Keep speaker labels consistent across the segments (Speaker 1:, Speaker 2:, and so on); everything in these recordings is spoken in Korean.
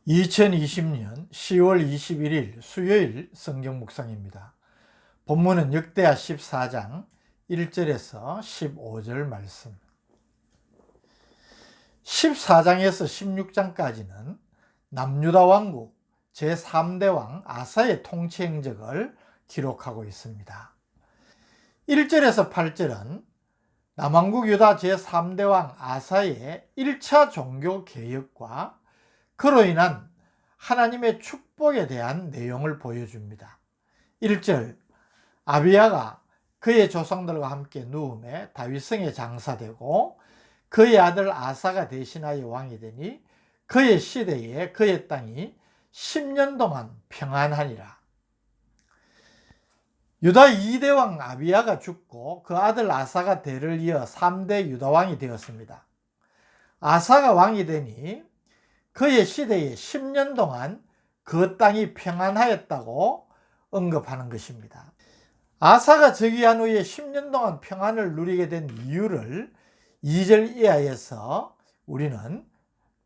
Speaker 1: 2020년 10월 21일 수요일 성경 묵상입니다. 본문은 역대하 14장 1절에서 15절 말씀. 14장에서 16장까지는 남유다 왕국 제3대 왕 아사의 통치 행적을 기록하고 있습니다. 1절에서 8절은 남왕국 유다 제3대 왕 아사의 1차 종교 개혁과 그로 인한 하나님의 축복에 대한 내용을 보여줍니다. 1절, 아비야가 그의 조상들과 함께 누움에 다윗성에 장사되고 그의 아들 아사가 대신하여 왕이 되니 그의 시대에 그의 땅이 10년 동안 평안하니라. 유다 2대 왕 아비야가 죽고 그 아들 아사가 대를 이어 3대 유다 왕이 되었습니다. 아사가 왕이 되니 그의 시대에 10년 동안 그 땅이 평안하였다고 언급하는 것입니다. 아사가 즉위한 후에 10년 동안 평안을 누리게 된 이유를 2절 이하에서 우리는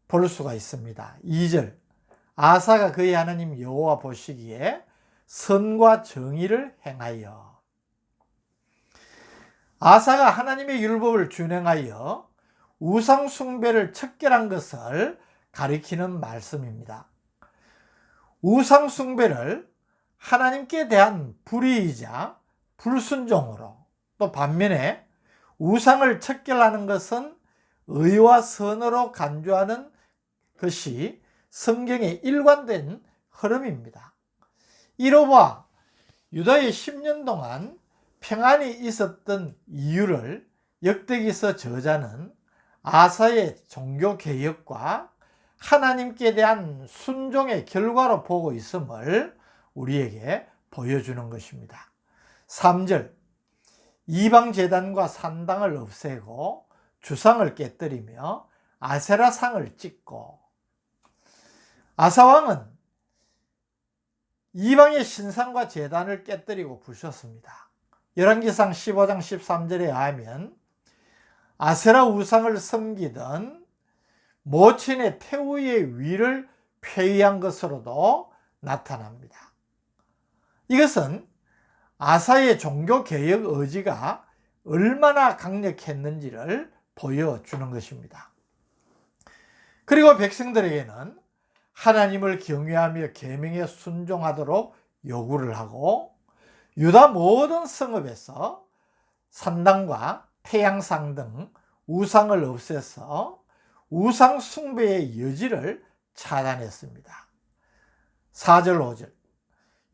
Speaker 1: 볼 수가 있습니다. 2절, 아사가 그의 하나님 여호와 보시기에 선과 정의를 행하여. 아사가 하나님의 율법을 준행하여 우상 숭배를 척결한 것을 가리키는 말씀입니다. 우상 숭배를 하나님께 대한 불의이자 불순종으로, 또 반면에 우상을 척결하는 것은 의와 선으로 간주하는 것이 성경의 일관된 흐름입니다. 이로 봐 유다의 10년 동안 평안이 있었던 이유를 역대기서 저자는 아사의 종교개혁과 하나님께 대한 순종의 결과로 보고 있음을 우리에게 보여주는 것입니다. 3절, 이방제단과 산당을 없애고 주상을 깨뜨리며 아세라상을 찍고. 아사왕은 이방의 신상과 제단을 깨뜨리고 부셨습니다. 열왕기상 15장 13절에 의하면 아세라 우상을 섬기던 모친의 태우의 위를 폐위한 것으로도 나타납니다. 이것은 아사의 종교개혁 의지가 얼마나 강력했는지를 보여주는 것입니다. 그리고 백성들에게는 하나님을 경외하며 계명에 순종하도록 요구를 하고 유다 모든 성읍에서 산당과 태양상 등 우상을 없애서 우상 숭배의 여지를 차단했습니다. 4절 5절,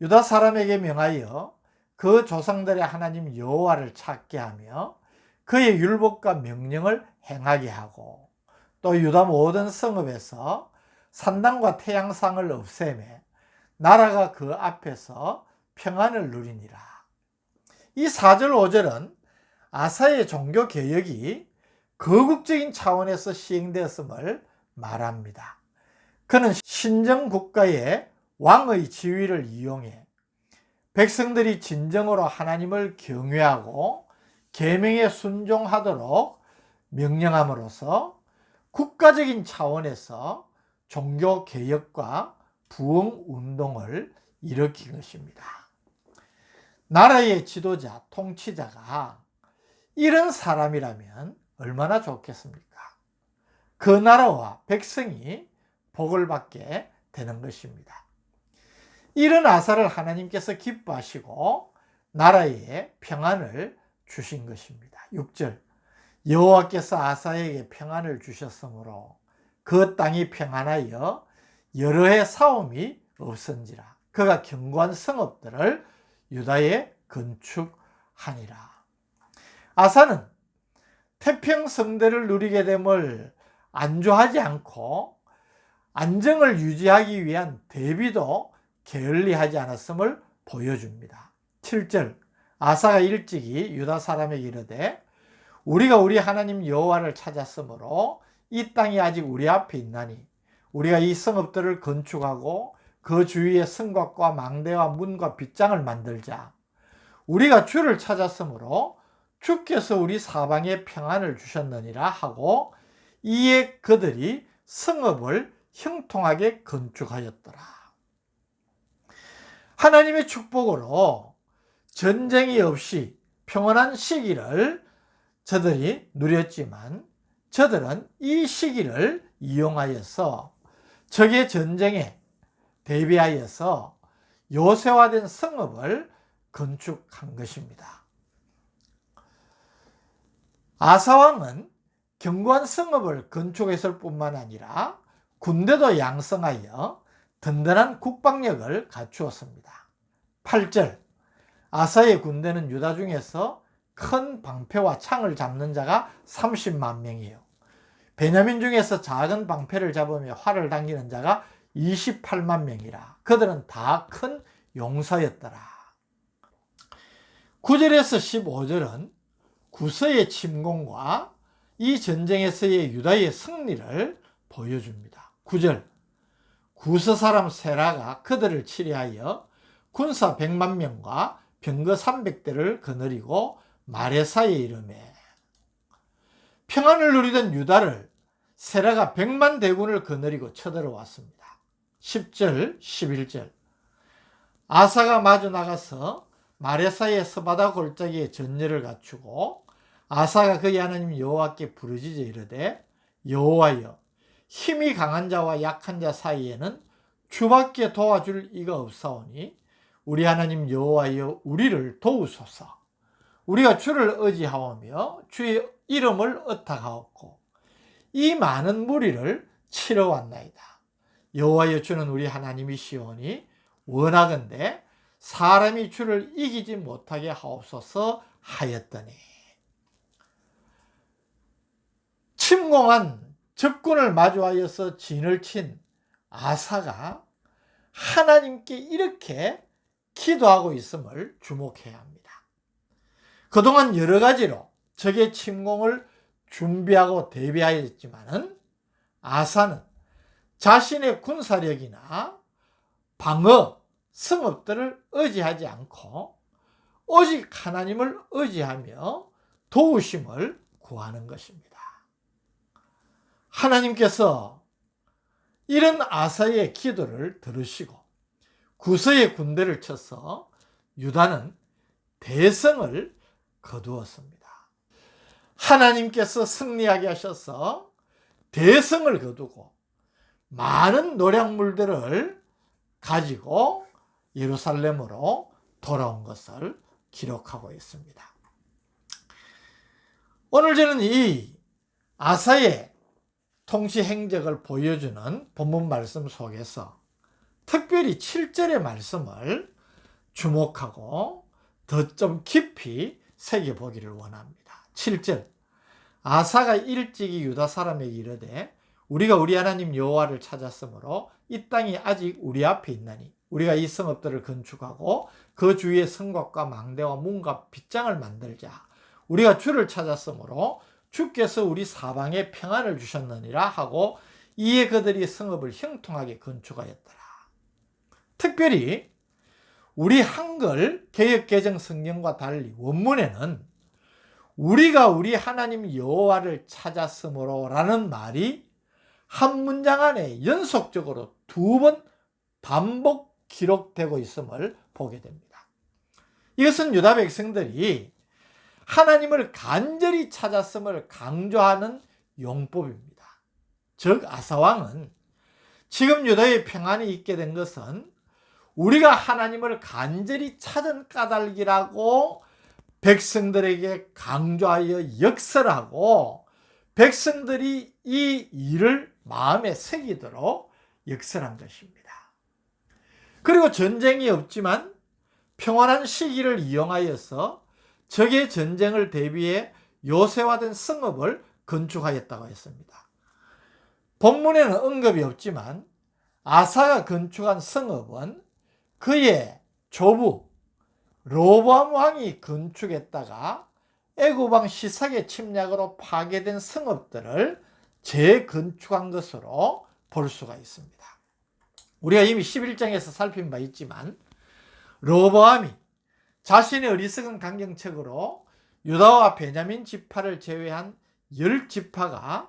Speaker 1: 유다 사람에게 명하여 그 조상들의 하나님 여호와를 찾게 하며 그의 율법과 명령을 행하게 하고, 또 유다 모든 성읍에서 산당과 태양상을 없애매 나라가 그 앞에서 평안을 누리니라. 이 4절 5절은 아사의 종교개혁이 거국적인 차원에서 시행되었음을 말합니다. 그는 신정국가의 왕의 지위를 이용해 백성들이 진정으로 하나님을 경외하고 계명에 순종하도록 명령함으로써 국가적인 차원에서 종교개혁과 부흥운동을 일으킨 것입니다. 나라의 지도자, 통치자가 이런 사람이라면 얼마나 좋겠습니까? 그 나라와 백성이 복을 받게 되는 것입니다. 이런 아사를 하나님께서 기뻐하시고 나라에 평안을 주신 것입니다. 6절, 여호와께서 아사에게 평안을 주셨으므로 그 땅이 평안하여 여러 해 싸움이 없은지라. 그가 견고한 성읍들을 유다에 건축하니라. 아사는 태평성대를 누리게 됨을 안주하지 않고 안정을 유지하기 위한 대비도 게을리하지 않았음을 보여줍니다. 7절, 아사가 일찍이 유다 사람에게 이르되 우리가 우리 하나님 여호와를 찾았으므로 이 땅이 아직 우리 앞에 있나니 우리가 이 성읍들을 건축하고 그 주위에 성곽과 망대와 문과 빗장을 만들자. 우리가 주를 찾았으므로 주께서 우리 사방에 평안을 주셨느니라 하고 이에 그들이 성읍을 형통하게 건축하였더라. 하나님의 축복으로 전쟁이 없이 평온한 시기를 저들이 누렸지만 저들은 이 시기를 이용하여서 적의 전쟁에 대비하여서 요새화된 성읍을 건축한 것입니다. 아사왕은 견고한 성읍을 건축했을 뿐만 아니라 군대도 양성하여 든든한 국방력을 갖추었습니다. 8절 아사의 군대는 유다 중에서 큰 방패와 창을 잡는 자가 30만 명이에요. 베냐민 중에서 작은 방패를 잡으며 활을 당기는 자가 28만 명이라. 그들은 다 큰 용사였더라. 9절에서 15절은 구서의 침공과 이 전쟁에서의 유다의 승리를 보여줍니다. 9절 구서 사람 세라가 그들을 치리하여 군사 100만 명과 병거 300대를 거느리고 마레사에 이르매 평안을 누리던 유다를 세라가 100만 대군을 거느리고 쳐들어왔습니다. 10절 11절 아사가 마주 나가서 마레사의 스바다 골짜기에 전열을 갖추고 아사가 그의 하나님 여호와께 부르짖어 이르되 여호와여 힘이 강한 자와 약한 자 사이에는 주밖에 도와줄 이가 없사오니 우리 하나님 여호와여 우리를 도우소서. 우리가 주를 의지하오며 주의 이름을 의탁하옵고 이 많은 무리를 치러 왔나이다. 여호와여 주는 우리 하나님이시오니 원하건대 사람이 주를 이기지 못하게 하옵소서 하였더니 침공한 적군을 마주하여서 진을 친 아사가 하나님께 이렇게 기도하고 있음을 주목해야 합니다. 그동안 여러 가지로 적의 침공을 준비하고 대비하였지만은 아사는 자신의 군사력이나 방어, 성읍들을 의지하지 않고 오직 하나님을 의지하며 도우심을 구하는 것입니다. 하나님께서 이런 아사의 기도를 들으시고 구서의 군대를 쳐서 유다는 대성을 거두었습니다. 하나님께서 승리하게 하셔서 대성을 거두고 많은 노략물들을 가지고 예루살렘으로 돌아온 것을 기록하고 있습니다. 오늘 저는 이 아사의 통치 행적을 보여주는 본문 말씀 속에서 특별히 7절의 말씀을 주목하고 더 좀 깊이 새겨보기를 원합니다. 7절 아사가 일찍이 유다 사람에게 이르되 우리가 우리 하나님 여호와를 찾았으므로 이 땅이 아직 우리 앞에 있나니 우리가 이 성읍들을 건축하고 그 주위에 성곽과 망대와 문과 빗장을 만들자. 우리가 주를 찾았으므로 주께서 우리 사방에 평안을 주셨느니라 하고 이에 그들이 성읍을 형통하게 건축하였더라. 특별히 우리 한글 개역개정 성경과 달리 원문에는 우리가 우리 하나님 여호와를 찾았으므로 라는 말이 한 문장 안에 연속적으로 2번 반복 기록되고 있음을 보게 됩니다. 이것은 유다 백성들이 하나님을 간절히 찾았음을 강조하는 용법입니다. 즉 아사왕은 지금 유다의 평안이 있게 된 것은 우리가 하나님을 간절히 찾은 까닭이라고 백성들에게 강조하여 역설하고 백성들이 이 일을 마음에 새기도록 역설한 것입니다. 그리고 전쟁이 없지만 평안한 시기를 이용하여서 적의 전쟁을 대비해 요새화된 성읍을 건축하였다고 했습니다. 본문에는 언급이 없지만 아사가 건축한 성읍은 그의 조부 르호보암 왕이 건축했다가 애굽 왕 시삭의 침략으로 파괴된 성읍들을 재건축한 것으로 볼 수가 있습니다. 우리가 이미 11장에서 살핀 바 있지만 르호보암이 자신의 어리석은 강경책으로 유다와 베냐민 지파를 제외한 10지파가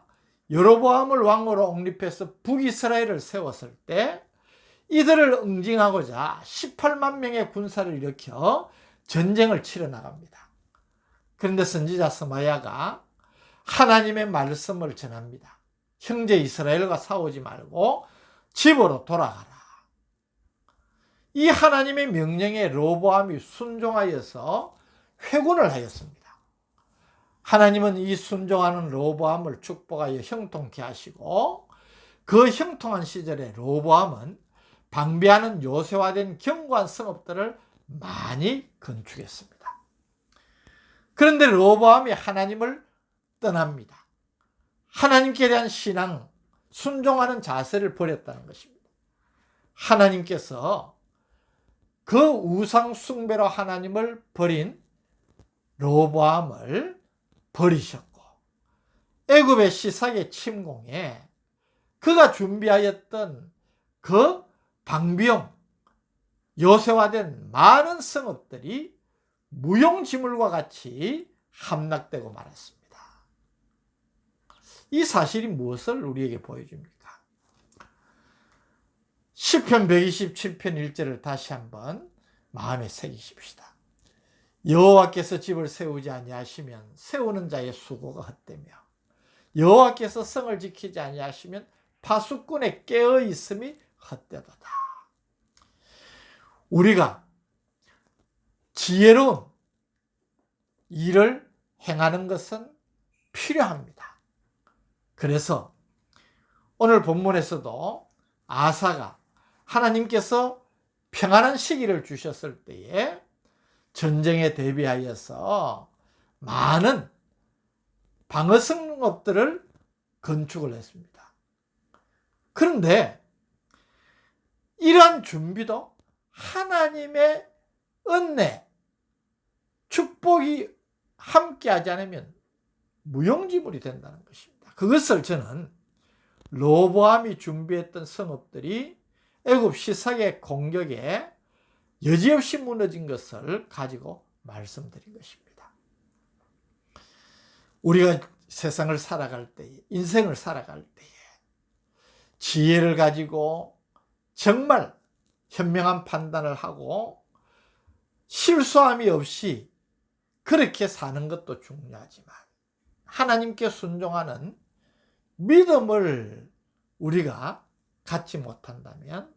Speaker 1: 여로보암을 왕으로 옹립해서 북이스라엘을 세웠을 때 이들을 응징하고자 18만 명의 군사를 일으켜 전쟁을 치러 나갑니다. 그런데 선지자 스마야가 하나님의 말씀을 전합니다. 형제 이스라엘과 싸우지 말고 집으로 돌아가라. 이 하나님의 명령에 르호보암이 순종하여서 회군을 하였습니다. 하나님은 이 순종하는 르호보암을 축복하여 형통케 하시고 그 형통한 시절에 르호보암은 방비하는 요새화된 견고한 성읍들을 많이 건축했습니다. 그런데 르호보암이 하나님을 떠납니다. 하나님께 대한 신앙, 순종하는 자세를 버렸다는 것입니다. 하나님께서 그 우상 숭배로 하나님을 버린 르호보암을 버리셨고 애굽의 시삭의 침공에 그가 준비하였던 그 방비용, 요새화된 많은 성읍들이 무용지물과 같이 함락되고 말았습니다. 이 사실이 무엇을 우리에게 보여줍니까? 시편 127편 1절을 다시 한번 마음에 새기십시다. 여호와께서 집을 세우지 아니하시면 세우는 자의 수고가 헛되며 여호와께서 성을 지키지 아니하시면 파수꾼의 깨어 있음이 헛되도다. 우리가 지혜로운 일을 행하는 것은 필요합니다. 그래서 오늘 본문에서도 아사가 하나님께서 평안한 시기를 주셨을 때에 전쟁에 대비하여서 많은 방어성읍들을 건축을 했습니다. 그런데 이러한 준비도 하나님의 은혜, 축복이 함께하지 않으면 무용지물이 된다는 것입니다. 그것을 저는 르호보암이 준비했던 성읍들이 애굽 시삭의 공격에 여지없이 무너진 것을 가지고 말씀드린 것입니다. 우리가 세상을 살아갈 때에, 인생을 살아갈 때에 지혜를 가지고 정말 현명한 판단을 하고 실수함이 없이 그렇게 사는 것도 중요하지만 하나님께 순종하는 믿음을 우리가 갖지 못한다면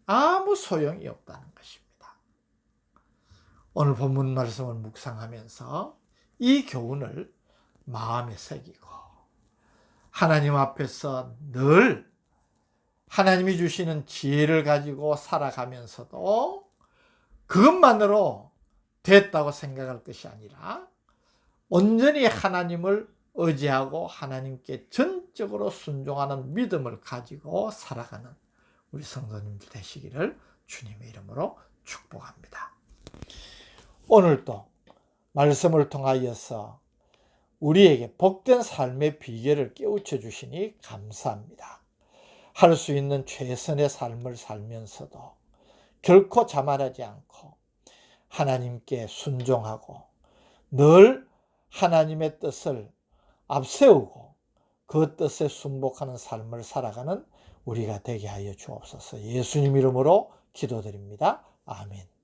Speaker 1: 아무 소용이 없다는 것입니다. 오늘 본문 말씀을 묵상하면서 이 교훈을 마음에 새기고 하나님 앞에서 늘 하나님이 주시는 지혜를 가지고 살아가면서도 그것만으로 됐다고 생각할 것이 아니라 온전히 하나님을 의지하고 하나님께 전적으로 순종하는 믿음을 가지고 살아가는 우리 성도님들 되시기를 주님의 이름으로 축복합니다. 오늘도 말씀을 통하여서 우리에게 복된 삶의 비결을 깨우쳐 주시니 감사합니다. 할 수 있는 최선의 삶을 살면서도 결코 자만하지 않고 하나님께 순종하고 늘 하나님의 뜻을 앞세우고 그 뜻에 순복하는 삶을 살아가는 우리가 되게 하여 주옵소서. 예수님 이름으로 기도드립니다. 아멘.